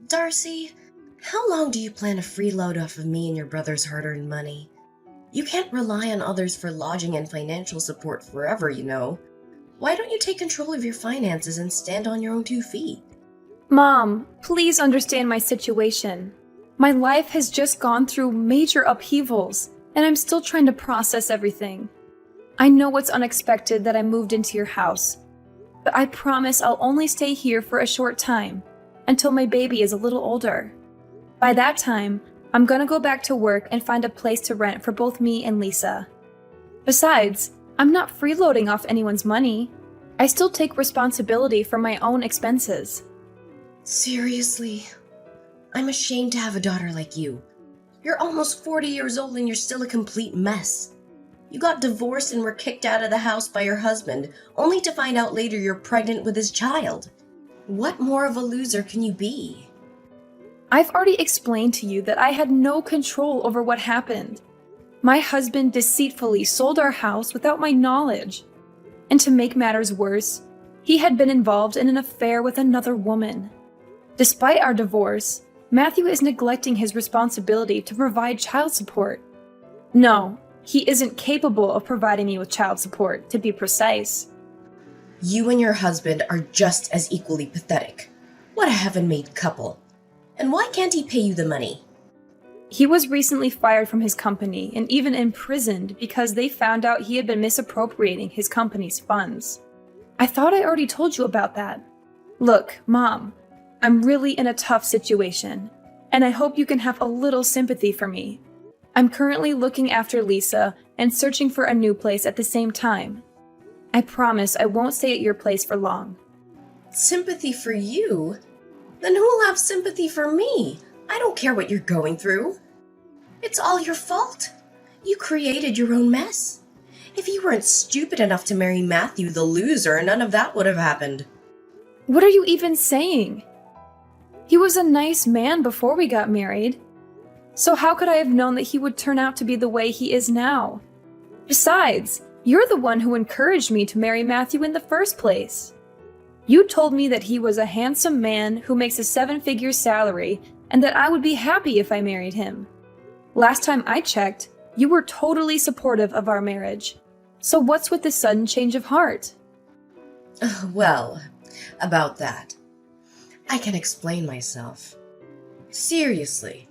Darcy, how long do you plan to freeload off of me and your brother's hard-earned money? You can't rely on others for lodging and financial support forever, you know. Why don't you take control of your finances and stand on your own 2 feet? Mom, please understand my situation. My life has just gone through major upheavals, and I'm still trying to process everything. I know it's unexpected that I moved into your house, but I promise I'll only stay here for a short time, until my baby is a little older. By that time, I'm gonna go back to work and find a place to rent for both me and Lisa. Besides, I'm not freeloading off anyone's money. I still take responsibility for my own expenses. Seriously? I'm ashamed to have a daughter like you. You're almost 40 years old and you're still a complete mess. You got divorced and were kicked out of the house by your husband, only to find out later you're pregnant with his child. What more of a loser can you be? I've already explained to you that I had no control over what happened. My husband deceitfully sold our house without my knowledge. And to make matters worse, he had been involved in an affair with another woman. Despite our divorce, Matthew is neglecting his responsibility to provide child support. No, he isn't capable of providing me with child support, to be precise. You and your husband are just as equally pathetic. What a heaven-made couple. And why can't he pay you the money? He was recently fired from his company and even imprisoned because they found out he had been misappropriating his company's funds. I thought I already told you about that. Look, Mom, I'm really in a tough situation, and I hope you can have a little sympathy for me. I'm currently looking after Lisa and searching for a new place at the same time. I promise I won't stay at your place for long. Sympathy for you? Then who'll have sympathy for me? I don't care what you're going through. It's all your fault. You created your own mess. If you weren't stupid enough to marry Matthew the loser, none of that would have happened. What are you even saying? He was a nice man before we got married. So how could I have known that he would turn out to be the way he is now? Besides, you're the one who encouraged me to marry Matthew in the first place. You told me that he was a handsome man who makes a 7-figure salary and that I would be happy if I married him. Last time I checked, you were totally supportive of our marriage. So what's with the sudden change of heart? Well, about that. I can explain myself. Seriously,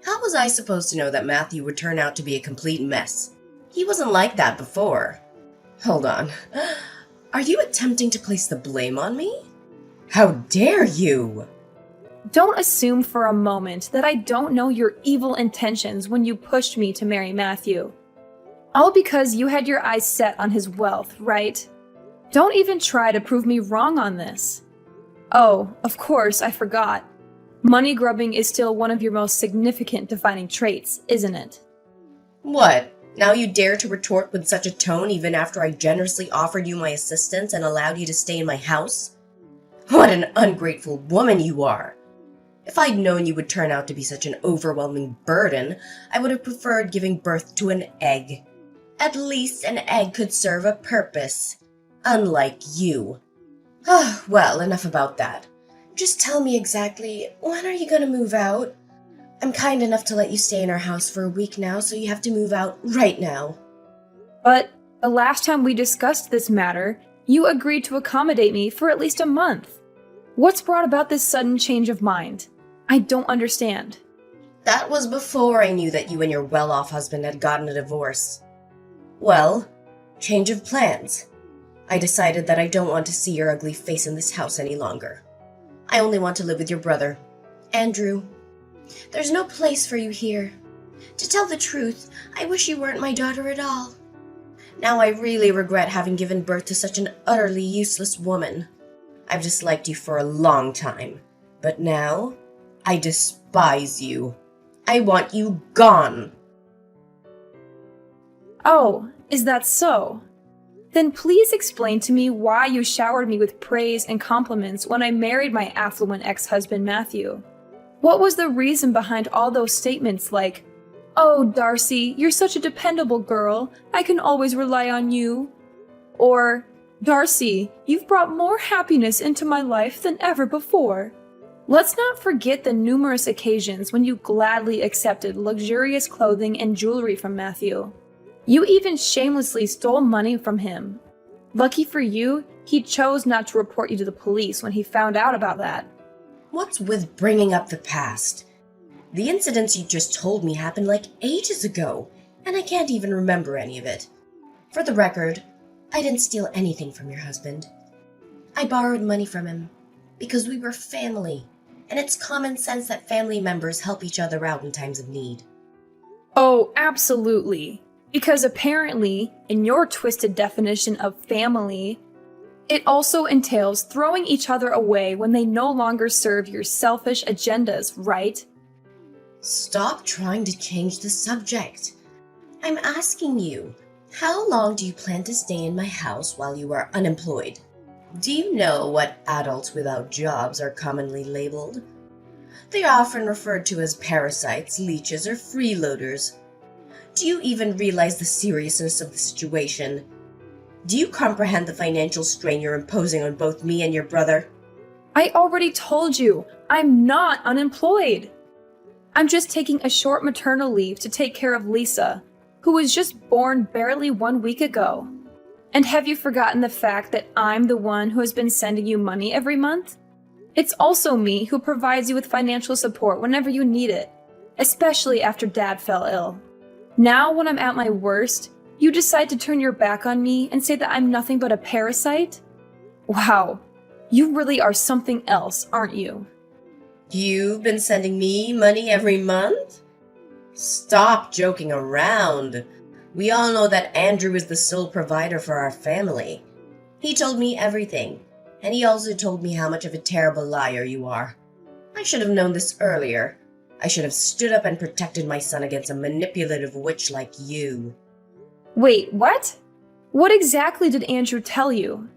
how was I supposed to know that Matthew would turn out to be a complete mess? He wasn't like that before. Hold on. Are you attempting to place the blame on me? How dare you! Don't assume for a moment that I don't know your evil intentions when you pushed me to marry Matthew. All because you had your eyes set on his wealth, right? Don't even try to prove me wrong on this. Oh, of course, I forgot. Money grubbing is still one of your most significant defining traits, isn't it? What? Now you dare to retort with such a tone even after I generously offered you my assistance and allowed you to stay in my house? What an ungrateful woman you are! If I'd known you would turn out to be such an overwhelming burden, I would have preferred giving birth to an egg. At least an egg could serve a purpose. Unlike you. Well, enough about that. Just tell me exactly, when are you gonna move out? I'm kind enough to let you stay in our house for a week now, so you have to move out right now. But the last time we discussed this matter, you agreed to accommodate me for at least a month. What's brought about this sudden change of mind? I don't understand. That was before I knew that you and your well-off husband had gotten a divorce. Well, change of plans. I decided that I don't want to see your ugly face in this house any longer. I only want to live with your brother, Andrew. There's no place for you here. To tell the truth, I wish you weren't my daughter at all. Now I really regret having given birth to such an utterly useless woman. I've disliked you for a long time, but now I despise you. I want you gone. Oh, is that so? Then please explain to me why you showered me with praise and compliments when I married my affluent ex-husband Matthew. What was the reason behind all those statements like, "Oh, Darcy, you're such a dependable girl. I can always rely on you." Or, "Darcy, you've brought more happiness into my life than ever before." Let's not forget the numerous occasions when you gladly accepted luxurious clothing and jewelry from Matthew. You even shamelessly stole money from him. Lucky for you, he chose not to report you to the police when he found out about that. What's with bringing up the past? The incidents you just told me happened like ages ago, and I can't even remember any of it. For the record, I didn't steal anything from your husband. I borrowed money from him because we were family, and it's common sense that family members help each other out in times of need. Oh, absolutely. Because apparently, in your twisted definition of family, it also entails throwing each other away when they no longer serve your selfish agendas, right? Stop trying to change the subject. I'm asking you, how long do you plan to stay in my house while you are unemployed? Do you know what adults without jobs are commonly labeled? They are often referred to as parasites, leeches, or freeloaders. Do you even realize the seriousness of the situation? Do you comprehend the financial strain you're imposing on both me and your brother? I already told you, I'm not unemployed. I'm just taking a short maternal leave to take care of Lisa, who was just born barely 1 week ago. And have you forgotten the fact that I'm the one who has been sending you money every month? It's also me who provides you with financial support whenever you need it, especially after Dad fell ill. Now, when I'm at my worst, you decide to turn your back on me and say that I'm nothing but a parasite? Wow, you really are something else, aren't you? You've been sending me money every month? Stop joking around. We all know that Andrew is the sole provider for our family. He told me everything, and he also told me how much of a terrible liar you are. I should have known this earlier. I should have stood up and protected my son against a manipulative witch like you. Wait, what? What exactly did Andrew tell you?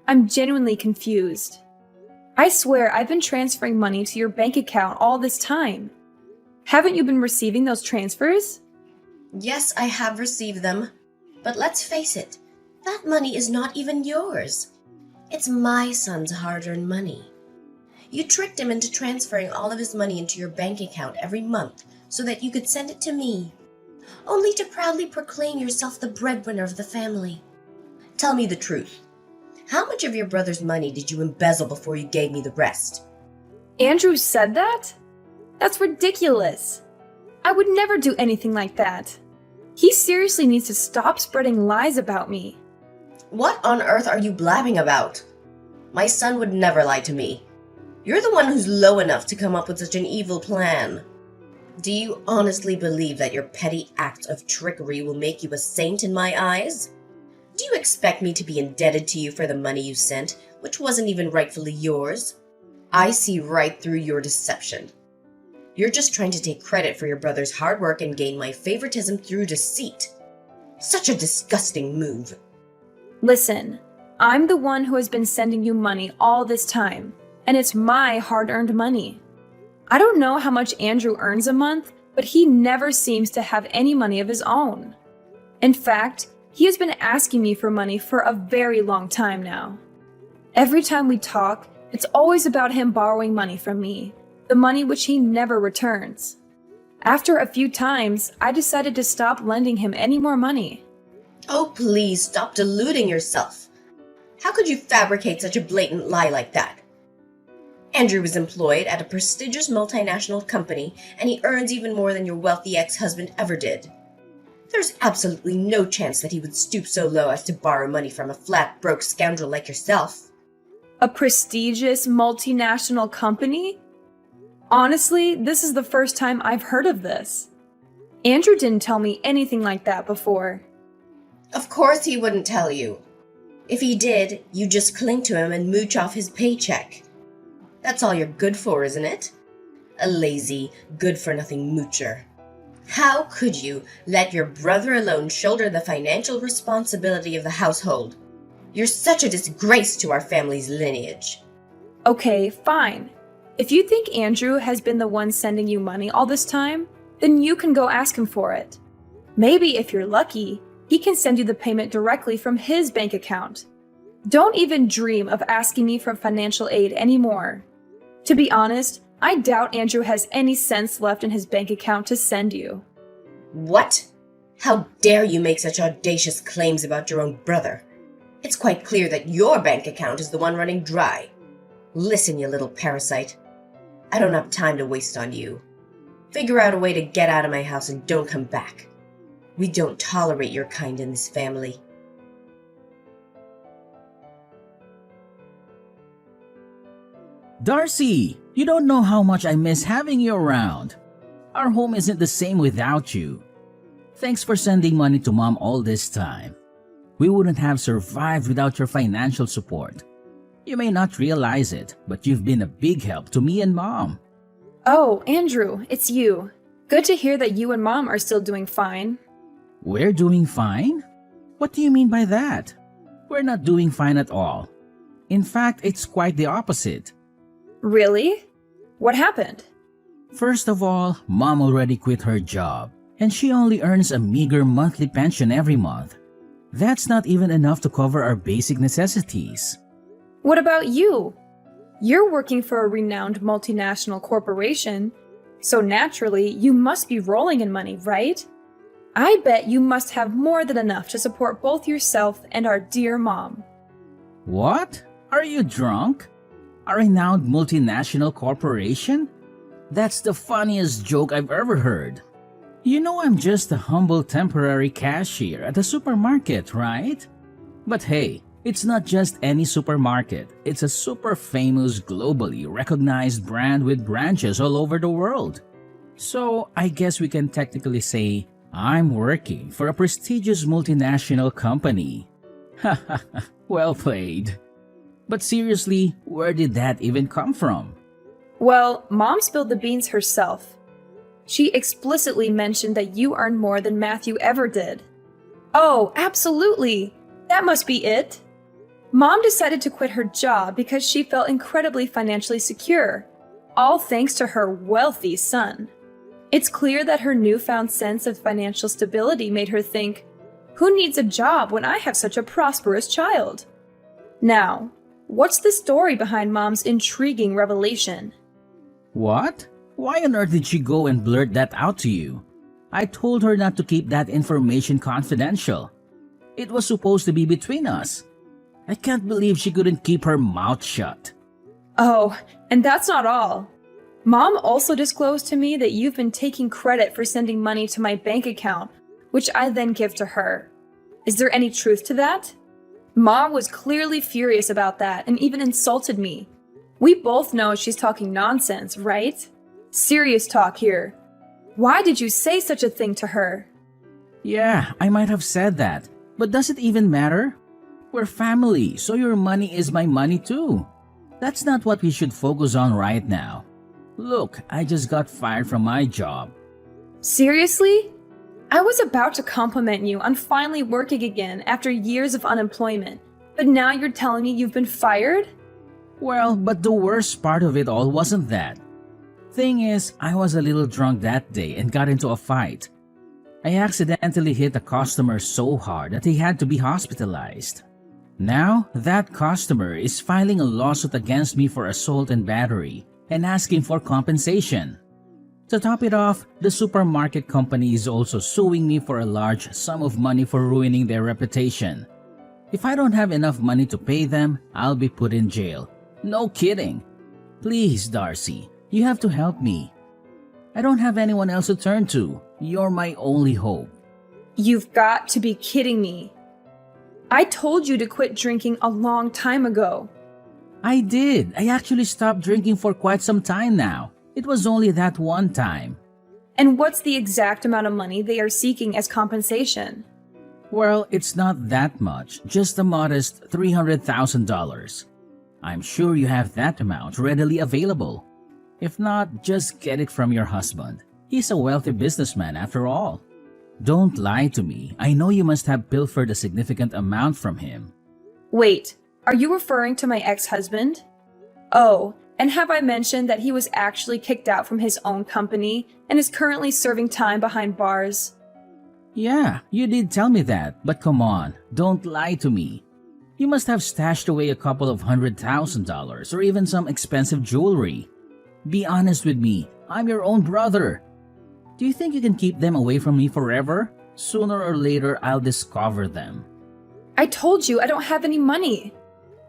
I'm genuinely confused. I swear I've been transferring money to your bank account all this time. Haven't you been receiving those transfers? Yes, I have received them. But let's face it, that money is not even yours. It's my son's hard-earned money. You tricked him into transferring all of his money into your bank account every month so that you could send it to me, only to proudly proclaim yourself the breadwinner of the family. Tell me the truth. How much of your brother's money did you embezzle before you gave me the rest? Andrew said that? That's ridiculous. I would never do anything like that. He seriously needs to stop spreading lies about me. What on earth are you blabbing about? My son would never lie to me. You're the one who's low enough to come up with such an evil plan. Do you honestly believe that your petty acts of trickery will make you a saint in my eyes? Do you expect me to be indebted to you for the money you sent, which wasn't even rightfully yours? I see right through your deception. You're just trying to take credit for your brother's hard work and gain my favoritism through deceit. Such a disgusting move. Listen, I'm the one who has been sending you money all this time, and it's my hard-earned money. I don't know how much Andrew earns a month, but he never seems to have any money of his own. In fact, he has been asking me for money for a very long time now. Every time we talk, it's always about him borrowing money from me, the money which he never returns. After a few times, I decided to stop lending him any more money. Oh, please stop deluding yourself. How could you fabricate such a blatant lie like that? Andrew is employed at a prestigious multinational company, and he earns even more than your wealthy ex-husband ever did. There's absolutely no chance that he would stoop so low as to borrow money from a flat, broke scoundrel like yourself. A prestigious multinational company? Honestly, this is the first time I've heard of this. Andrew didn't tell me anything like that before. Of course he wouldn't tell you. If he did, you'd just cling to him and mooch off his paycheck. That's all you're good for, isn't it? A lazy, good-for-nothing moocher. How could you let your brother alone shoulder the financial responsibility of the household? You're such a disgrace to our family's lineage. Okay, fine. If you think Andrew has been the one sending you money all this time, then you can go ask him for it. Maybe if you're lucky, he can send you the payment directly from his bank account. Don't even dream of asking me for financial aid anymore. To be honest, I doubt Andrew has any cents left in his bank account to send you. What? How dare you make such audacious claims about your own brother? It's quite clear that your bank account is the one running dry. Listen, you little parasite. I don't have time to waste on you. Figure out a way to get out of my house and don't come back. We don't tolerate your kind in this family. Darcy, you don't know how much I miss having you around. Our home isn't the same without you. Thanks for sending money to Mom all this time. We wouldn't have survived without your financial support. You may not realize it, but you've been a big help to me and Mom. Oh, Andrew, it's you. Good to hear that you and Mom are still doing fine. We're doing fine? What do you mean by that? We're not doing fine at all. In fact, it's quite the opposite. Really? What happened? First of all, Mom already quit her job, and she only earns a meager monthly pension every month. That's not even enough to cover our basic necessities. What about you? You're working for a renowned multinational corporation, so naturally you must be rolling in money, right? I bet you must have more than enough to support both yourself and our dear Mom. What? Are you drunk? A renowned multinational corporation? That's the funniest joke I've ever heard. You know I'm just a humble temporary cashier at a supermarket, right? But hey, it's not just any supermarket. It's a super famous, globally recognized brand with branches all over the world. So I guess we can technically say I'm working for a prestigious multinational company. Haha, well played. But seriously, where did that even come from? Well, Mom spilled the beans herself. She explicitly mentioned that you earn more than Matthew ever did. Oh, absolutely! That must be it. Mom decided to quit her job because she felt incredibly financially secure, all thanks to her wealthy son. It's clear that her newfound sense of financial stability made her think, who needs a job when I have such a prosperous child? Now, what's the story behind Mom's intriguing revelation? What? Why on earth did she go and blurt that out to you? I told her not to keep that information confidential. It was supposed to be between us. I can't believe she couldn't keep her mouth shut. Oh, and that's not all. Mom also disclosed to me that you've been taking credit for sending money to my bank account, which I then give to her. Is there any truth to that? Mom was clearly furious about that and even insulted me. We both know she's talking nonsense, right? Serious talk here. Why did you say such a thing to her? Yeah, I might have said that, but does it even matter? We're family, so your money is my money too. That's not what we should focus on right now. Look, I just got fired from my job. Seriously? I was about to compliment you on finally working again after years of unemployment, but now you're telling me you've been fired? Well, but the worst part of it all wasn't that. Thing is, I was a little drunk that day and got into a fight. I accidentally hit a customer so hard that he had to be hospitalized. Now, that customer is filing a lawsuit against me for assault and battery and asking for compensation. To top it off, the supermarket company is also suing me for a large sum of money for ruining their reputation. If I don't have enough money to pay them, I'll be put in jail. No kidding. Please, Darcy, you have to help me. I don't have anyone else to turn to. You're my only hope. You've got to be kidding me. I told you to quit drinking a long time ago. I did. I actually stopped drinking for quite some time now. It was only that one time. And what's the exact amount of money they are seeking as compensation? Well, it's not that much, just a modest $300,000. I'm sure you have that amount readily available. If not, just get it from your husband. He's a wealthy businessman after all. Don't lie to me. I know you must have pilfered a significant amount from him. Wait, are you referring to my ex-husband? Oh, and have I mentioned that he was actually kicked out from his own company and is currently serving time behind bars? Yeah, you did tell me that, but come on, don't lie to me. You must have stashed away a couple of $100,000 or even some expensive jewelry. Be honest with me. I'm your own brother. Do you think you can keep them away from me forever? Sooner or later, I'll discover them. I told you I don't have any money.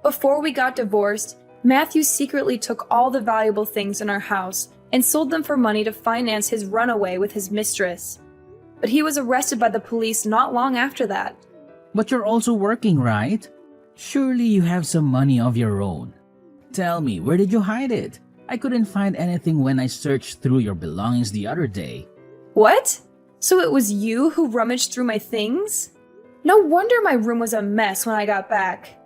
Before we got divorced, Matthew secretly took all the valuable things in our house and sold them for money to finance his runaway with his mistress. But he was arrested by the police not long after that. But you're also working, right? Surely you have some money of your own. Tell me, where did you hide it? I couldn't find anything when I searched through your belongings the other day. What? So it was you who rummaged through my things? No wonder my room was a mess when I got back.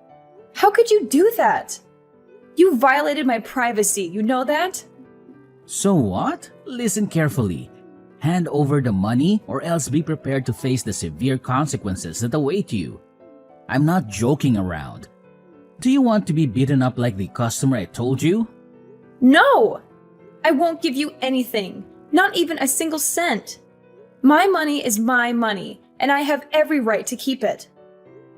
How could you do that? You violated my privacy, you know that? So what? Listen carefully. Hand over the money or else be prepared to face the severe consequences that await you. I'm not joking around. Do you want to be beaten up like the customer I told you? No! I won't give you anything, not even a single cent. My money is my money, and I have every right to keep it.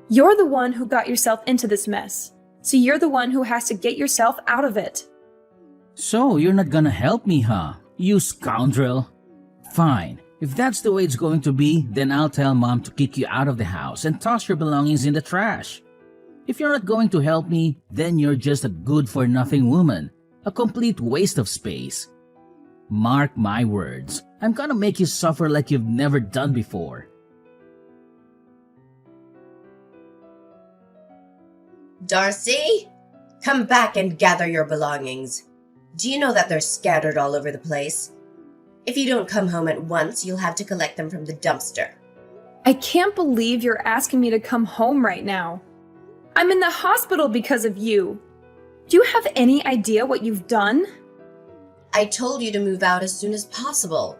You're the one who got yourself into this mess, so you're the one who has to get yourself out of it. So you're not gonna help me, huh? You scoundrel. Fine. If that's the way it's going to be, then I'll tell Mom to kick you out of the house and toss your belongings in the trash. If you're not going to help me, then you're just a good-for-nothing woman. A complete waste of space. Mark my words. I'm gonna make you suffer like you've never done before. Darcy, come back and gather your belongings. Do you know that they're scattered all over the place? If you don't come home at once, you'll have to collect them from the dumpster. I can't believe you're asking me to come home right now. I'm in the hospital because of you. Do you have any idea what you've done? I told you to move out as soon as possible.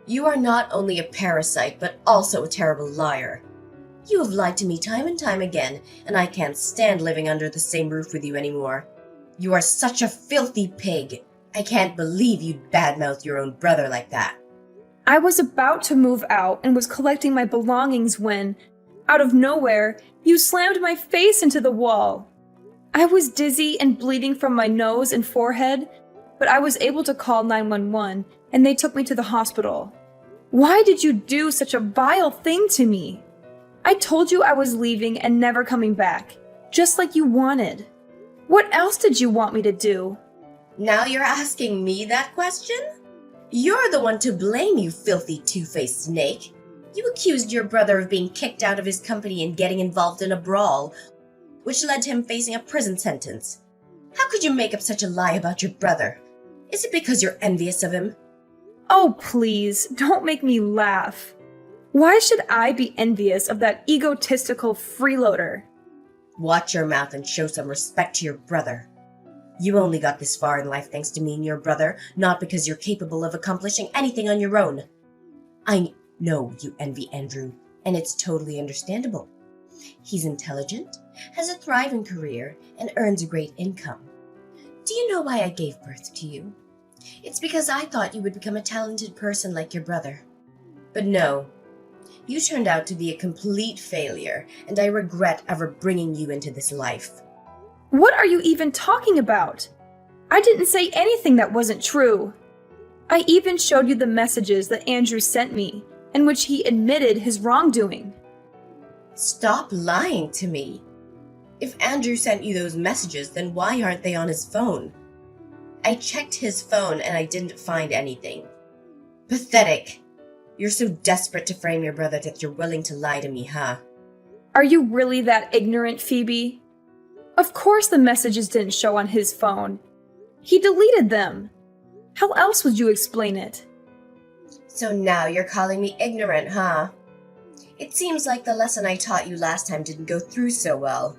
You are not only a parasite, but also a terrible liar. You have lied to me time and time again, and I can't stand living under the same roof with you anymore. You are such a filthy pig. I can't believe you'd badmouth your own brother like that. I was about to move out and was collecting my belongings when, out of nowhere, you slammed my face into the wall. I was dizzy and bleeding from my nose and forehead, but I was able to call 911 and they took me to the hospital. Why did you do such a vile thing to me? I told you I was leaving and never coming back, just like you wanted. What else did you want me to do? Now you're asking me that question? You're the one to blame, you filthy two-faced snake. You accused your brother of being kicked out of his company and getting involved in a brawl, which led to him facing a prison sentence. How could you make up such a lie about your brother? Is it because you're envious of him? Oh, please, don't make me laugh. Why should I be envious of that egotistical freeloader? Watch your mouth and show some respect to your brother. You only got this far in life thanks to me and your brother, not because you're capable of accomplishing anything on your own. I know you envy Andrew, and it's totally understandable. He's intelligent, has a thriving career, and earns a great income. Do you know why I gave birth to you? It's because I thought you would become a talented person like your brother. But no, you turned out to be a complete failure, and I regret ever bringing you into this life. What are you even talking about? I didn't say anything that wasn't true. I even showed you the messages that Andrew sent me, in which he admitted his wrongdoing. Stop lying to me. If Andrew sent you those messages, then why aren't they on his phone? I checked his phone and I didn't find anything. Pathetic. You're so desperate to frame your brother that you're willing to lie to me, huh? Are you really that ignorant, Phoebe? Of course the messages didn't show on his phone. He deleted them. How else would you explain it? So now you're calling me ignorant, huh? It seems like the lesson I taught you last time didn't go through so well.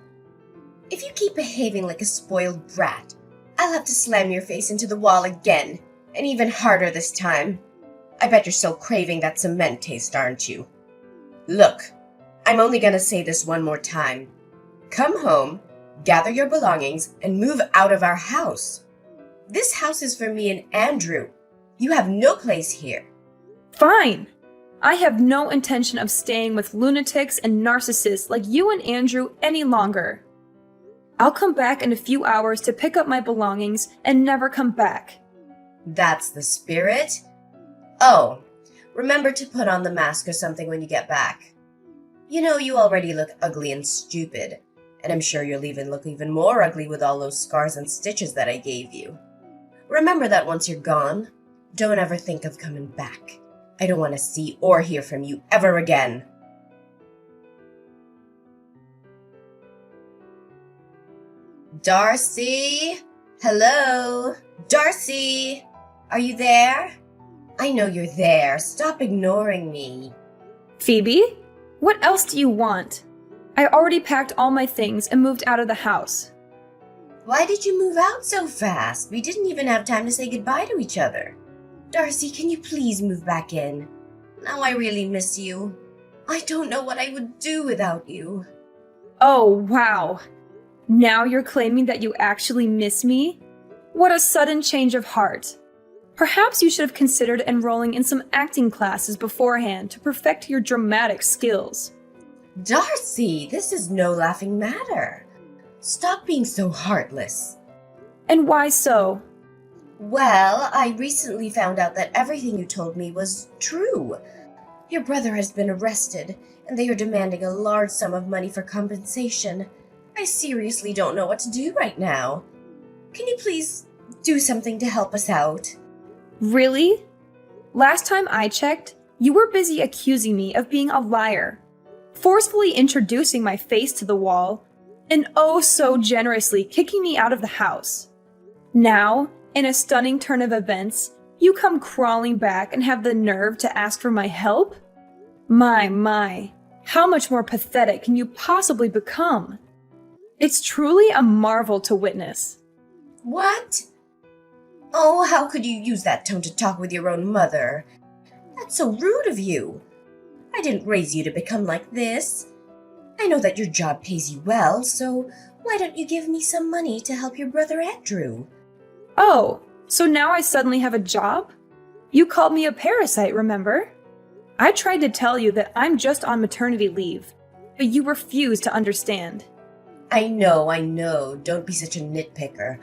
If you keep behaving like a spoiled brat, I'll have to slam your face into the wall again, and even harder this time. I bet you're still craving that cement taste, aren't you? Look, I'm only gonna say this one more time. Come home, gather your belongings, and move out of our house. This house is for me and Andrew. You have no place here. Fine. I have no intention of staying with lunatics and narcissists like you and Andrew any longer. I'll come back in a few hours to pick up my belongings and never come back. That's the spirit? Oh, remember to put on the mask or something when you get back. You know, you already look ugly and stupid, and I'm sure you'll even look even more ugly with all those scars and stitches that I gave you. Remember that once you're gone, don't ever think of coming back. I don't want to see or hear from you ever again. Darcy? Hello? Darcy? Are you there? I know you're there. Stop ignoring me. Phoebe? What else do you want? I already packed all my things and moved out of the house. Why did you move out so fast? We didn't even have time to say goodbye to each other. Darcy, can you please move back in? Now I really miss you. I don't know what I would do without you. Oh, wow. Now you're claiming that you actually miss me? What a sudden change of heart. Perhaps you should have considered enrolling in some acting classes beforehand to perfect your dramatic skills. Darcy, this is no laughing matter. Stop being so heartless. And why so? Well, I recently found out that everything you told me was true. Your brother has been arrested, and they are demanding a large sum of money for compensation. I seriously don't know what to do right now. Can you please do something to help us out? Really? Last time I checked, you were busy accusing me of being a liar, forcefully introducing my face to the wall, and oh so generously kicking me out of the house. Now, in a stunning turn of events, you come crawling back and have the nerve to ask for my help? My, how much more pathetic can you possibly become? It's truly a marvel to witness. What? Oh, how could you use that tone to talk with your own mother? That's so rude of you. I didn't raise you to become like this. I know that your job pays you well, so why don't you give me some money to help your brother Andrew? Oh, so now I suddenly have a job? You called me a parasite, remember? I tried to tell you that I'm just on maternity leave, but you refused to understand. I know. Don't be such a nitpicker.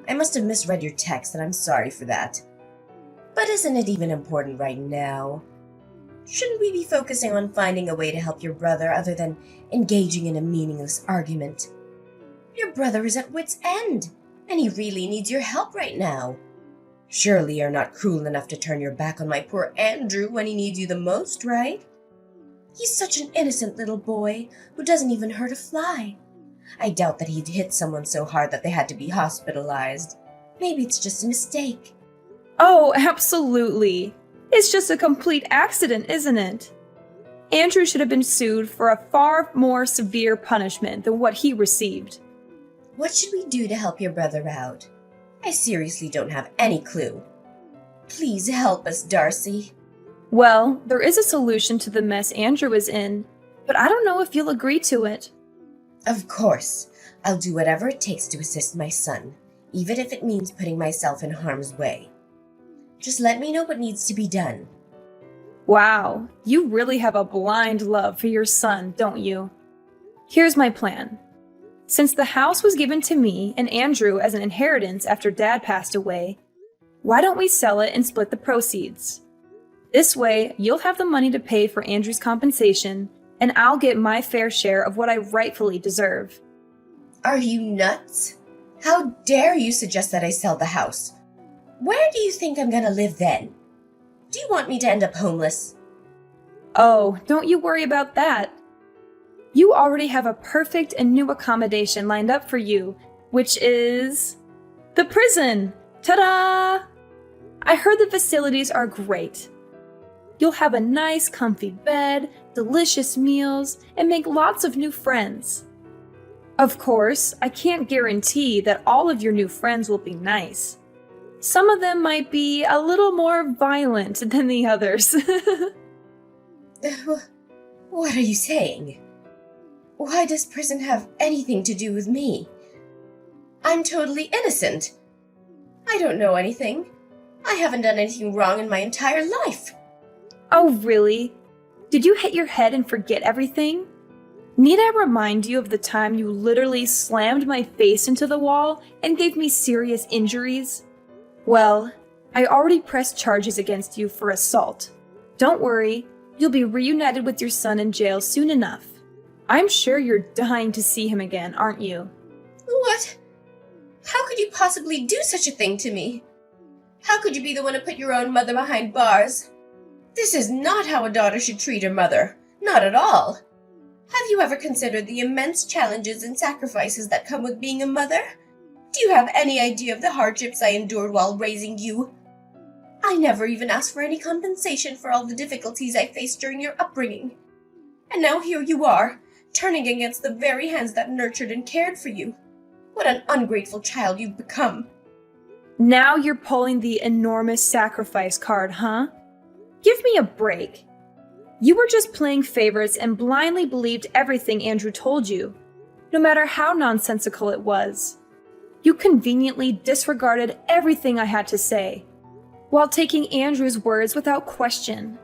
I must have misread your text, and I'm sorry for that. But isn't it even important right now? Shouldn't we be focusing on finding a way to help your brother other than engaging in a meaningless argument? Your brother is at wit's end, and he really needs your help right now. Surely you're not cruel enough to turn your back on my poor Andrew when he needs you the most, right? He's such an innocent little boy who doesn't even hurt a fly. I doubt that he'd hit someone so hard that they had to be hospitalized. Maybe it's just a mistake. Oh, absolutely. It's just a complete accident, isn't it? Andrew should have been sued for a far more severe punishment than what he received. What should we do to help your brother out? I seriously don't have any clue. Please help us, Darcy. Well, there is a solution to the mess Andrew is in, but I don't know if you'll agree to it. Of course. I'll do whatever it takes to assist my son, even if it means putting myself in harm's way. Just let me know what needs to be done. Wow, you really have a blind love for your son, don't you? Here's my plan. Since the house was given to me and Andrew as an inheritance after Dad passed away, why don't we sell it and split the proceeds? This way, you'll have the money to pay for Andrew's compensation, and I'll get my fair share of what I rightfully deserve. Are you nuts? How dare you suggest that I sell the house? Where do you think I'm gonna live then? Do you want me to end up homeless? Oh, don't you worry about that. You already have a perfect and new accommodation lined up for you, which is the prison. Ta-da! I heard the facilities are great. You'll have a nice, comfy bed, delicious meals, and make lots of new friends. Of course, I can't guarantee that all of your new friends will be nice. Some of them might be a little more violent than the others. What are you saying? Why does prison have anything to do with me? I'm totally innocent. I don't know anything. I haven't done anything wrong in my entire life. Oh, really? Did you hit your head and forget everything? Need I remind you of the time you literally slammed my face into the wall and gave me serious injuries? Well, I already pressed charges against you for assault. Don't worry, you'll be reunited with your son in jail soon enough. I'm sure you're dying to see him again, aren't you? What? How could you possibly do such a thing to me? How could you be the one to put your own mother behind bars? This is not how a daughter should treat her mother. Not at all. Have you ever considered the immense challenges and sacrifices that come with being a mother? Do you have any idea of the hardships I endured while raising you? I never even asked for any compensation for all the difficulties I faced during your upbringing. And now here you are, turning against the very hands that nurtured and cared for you. What an ungrateful child you've become. Now you're pulling the enormous sacrifice card, huh? Give me a break. You were just playing favorites and blindly believed everything Andrew told you, no matter how nonsensical it was. You conveniently disregarded everything I had to say, while taking Andrew's words without question.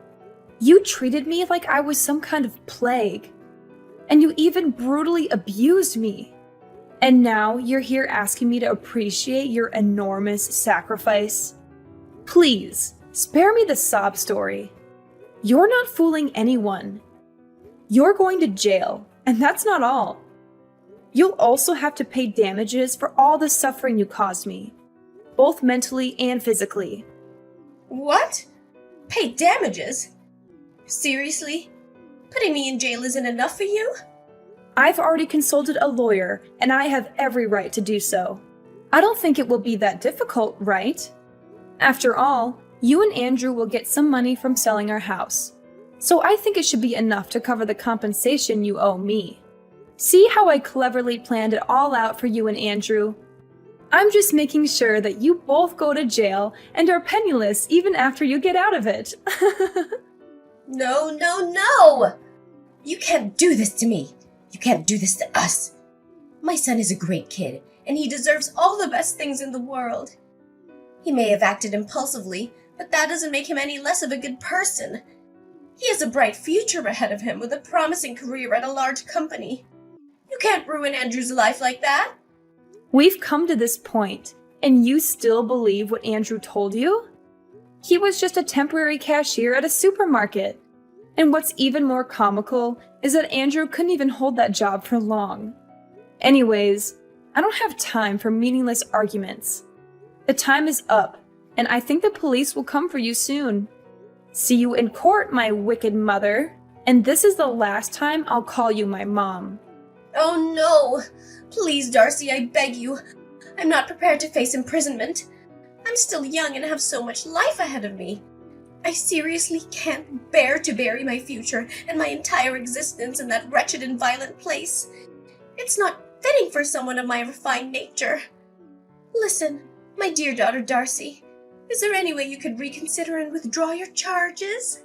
You treated me like I was some kind of plague, and you even brutally abused me. And now you're here asking me to appreciate your enormous sacrifice? Please, spare me the sob story. You're not fooling anyone. You're going to jail, and that's not all. You'll also have to pay damages for all the suffering you caused me, both mentally and physically. What? Pay damages? Seriously? Putting me in jail isn't enough for you? I've already consulted a lawyer, and I have every right to do so. I don't think it will be that difficult, right? After all, you and Andrew will get some money from selling our house, so I think it should be enough to cover the compensation you owe me. See how I cleverly planned it all out for you and Andrew? I'm just making sure that you both go to jail and are penniless even after you get out of it. No, no, no! You can't do this to me. You can't do this to us. My son is a great kid, and he deserves all the best things in the world. He may have acted impulsively, but that doesn't make him any less of a good person. He has a bright future ahead of him with a promising career at a large company. You can't ruin Andrew's life like that. We've come to this point, and you still believe what Andrew told you? He was just a temporary cashier at a supermarket. And what's even more comical is that Andrew couldn't even hold that job for long. Anyways, I don't have time for meaningless arguments. The time is up, and I think the police will come for you soon. See you in court, my wicked mother, and this is the last time I'll call you my mom. Oh no! Please, Darcy, I beg you. I'm not prepared to face imprisonment. I'm still young and have so much life ahead of me. I seriously can't bear to bury my future and my entire existence in that wretched and violent place. It's not fitting for someone of my refined nature. Listen, my dear daughter Darcy, is there any way you could reconsider and withdraw your charges?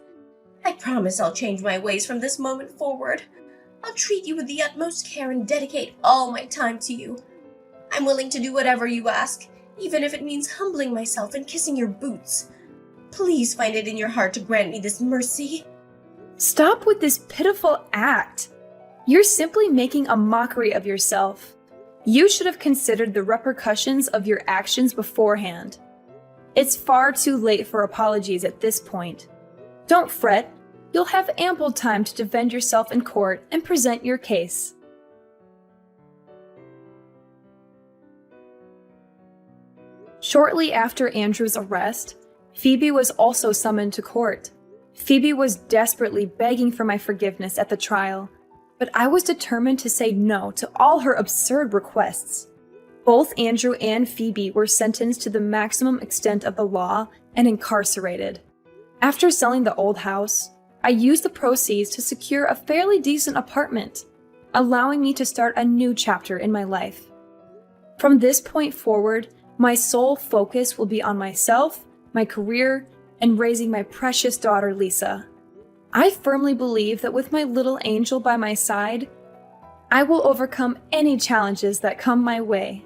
I promise I'll change my ways from this moment forward. I'll treat you with the utmost care and dedicate all my time to you. I'm willing to do whatever you ask, even if it means humbling myself and kissing your boots. Please find it in your heart to grant me this mercy. Stop with this pitiful act. You're simply making a mockery of yourself. You should have considered the repercussions of your actions beforehand. It's far too late for apologies at this point. Don't fret. You'll have ample time to defend yourself in court and present your case. Shortly after Andrew's arrest, Phoebe was also summoned to court. Phoebe was desperately begging for my forgiveness at the trial, but I was determined to say no to all her absurd requests. Both Andrew and Phoebe were sentenced to the maximum extent of the law and incarcerated. After selling the old house, I used the proceeds to secure a fairly decent apartment, allowing me to start a new chapter in my life. From this point forward, my sole focus will be on myself, my career, and raising my precious daughter Lisa. I firmly believe that with my little angel by my side, I will overcome any challenges that come my way.